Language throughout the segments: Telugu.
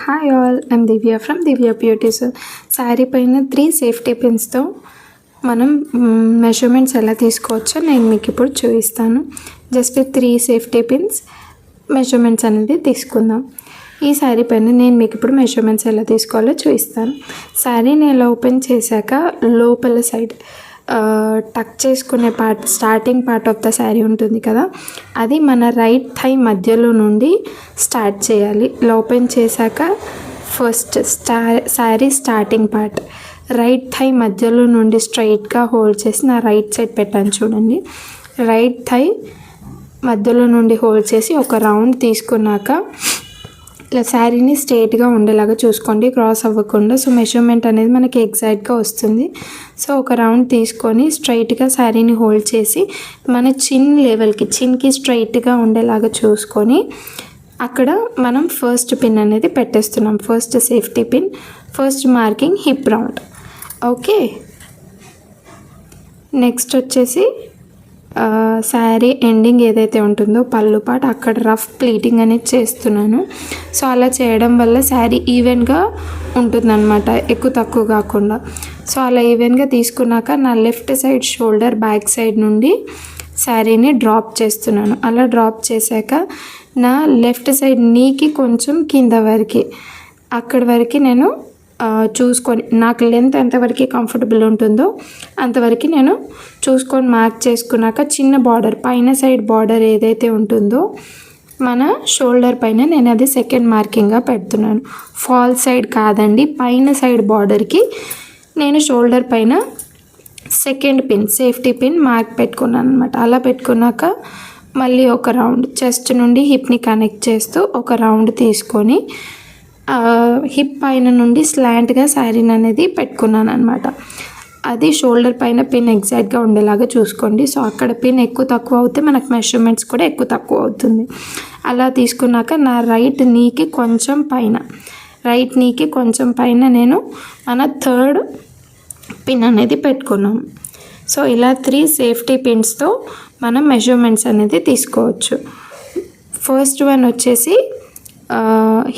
Hi all, I'm Divya from Divya beauties. Sari పైన 3 సేఫ్టీ పిన్స్తో మనం మెజర్మెంట్స్ ఎలా తీసుకోవచ్చో నేను మీకు ఇప్పుడు చూపిస్తాను. జస్ట్ 3 సేఫ్టీ పిన్స్ మెజర్మెంట్స్ అనేది తీసుకుందాం. ఈ శారీ పైన నేను మీకు ఇప్పుడు మెజర్మెంట్స్ ఎలా తీసుకోవాలో చూపిస్తాను. శారీని ఎలా ఓపెన్ చేశాక లోపల సైడ్ టక్ చేసుకునే part, starting part of the sari ఉంటుంది కదా, అది మన రైట్ థై మధ్యలో నుండి స్టార్ట్ చేయాలి. ఓపెన్ చేశాక first sari starting part right thigh మధ్యలో నుండి స్ట్రైట్గా హోల్డ్ చేసి నా రైట్ సైడ్ పెట్టాను చూడండి. రైట్ థై మధ్యలో నుండి హోల్డ్ చేసి ఒక రౌండ్ తీసుకున్నాక ఇట్లా శారీని స్ట్రైట్గా ఉండేలాగా చూసుకోండి, క్రాస్ అవ్వకుండా. సో మెజర్మెంట్ అనేది మనకి ఎగ్జాక్ట్గా వస్తుంది. సో ఒక రౌండ్ తీసుకొని స్ట్రైట్గా శారీని హోల్డ్ చేసి మన చిన్ లెవెల్కి, చిన్కి స్ట్రైట్గా ఉండేలాగా చూసుకొని అక్కడ మనం ఫస్ట్ పిన్ అనేది పెట్టేస్తున్నాం. First safety pin, first marking hip round. Okay, next వచ్చేసి శారీ ఎండింగ్ ఏదైతే ఉంటుందో పళ్ళు పాటు, అక్కడ రఫ్ ప్లీటింగ్ అనేది చేస్తున్నాను. సో అలా చేయడం వల్ల శారీ ఈవెన్గా ఉంటుందన్నమాట, ఎక్కువ తక్కువ కాకుండా. సో అలా ఈవెన్గా తీసుకున్నాక నా left side shoulder back side నుండి శారీని డ్రాప్ చేస్తున్నాను. అలా డ్రాప్ చేశాక నా లెఫ్ట్ సైడ్ నీకి కొంచెం కింద వరకు, అక్కడి వరకు నేను చూసుకొని, నాకు లెంత్ ఎంతవరకు కంఫర్టబుల్ ఉంటుందో అంతవరకు నేను చూసుకొని మార్క్ చేసుకున్నాక చిన్న బార్డర్, పైన సైడ్ బార్డర్ ఏదైతే ఉంటుందో మన షోల్డర్ పైన, నేను అది సెకండ్ మార్కింగ్గా పెడుతున్నాను. ఫాల్ సైడ్ కాదండి, పైన సైడ్ బార్డర్కి నేను షోల్డర్ పైన second pin, safety pin mark పెట్టుకున్నాను అనమాట. అలా పెట్టుకున్నాక మళ్ళీ ఒక రౌండ్ చెస్ట్ నుండి హిప్ని కనెక్ట్ చేస్తూ ఒక రౌండ్ తీసుకొని హిప్ పైన నుండి స్లాంట్గా శారీని అనేది పెట్టుకున్నాను అనమాట. అది షోల్డర్ పైన పిన్ ఎగ్జాక్ట్గా ఉండేలాగా చూసుకోండి. సో అక్కడ పిన్ ఎక్కువ తక్కువ అవుతే మనకు మెజర్మెంట్స్ కూడా ఎక్కువ తక్కువ అవుతుంది. అలా తీసుకున్నాక నా రైట్ నీకి కొంచెం పైన, రైట్ నీకి కొంచెం పైన నేను మన థర్డ్ పిన్ అనేది పెట్టుకున్నాం. సో ఇలా 3 సేఫ్టీ పిన్స్తో మనం మెజర్మెంట్స్ అనేది తీసుకోవచ్చు. ఫస్ట్ వన్ వచ్చేసి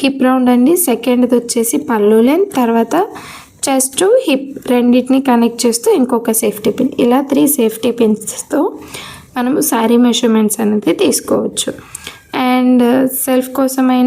హిప్ రౌండ్ అండి, సెకండ్ది వచ్చేసి పళ్ళు లెంత్, తర్వాత చెస్ట్ హిప్ రెండింటిని కనెక్ట్ చేస్తూ ఇంకొక సేఫ్టీ పిన్. ఇలా 3 సేఫ్టీ పిన్స్తో మనము శారీ మెజర్మెంట్స్ అనేది తీసుకోవచ్చు. అండ్ సెల్ఫ్ కోసమైనా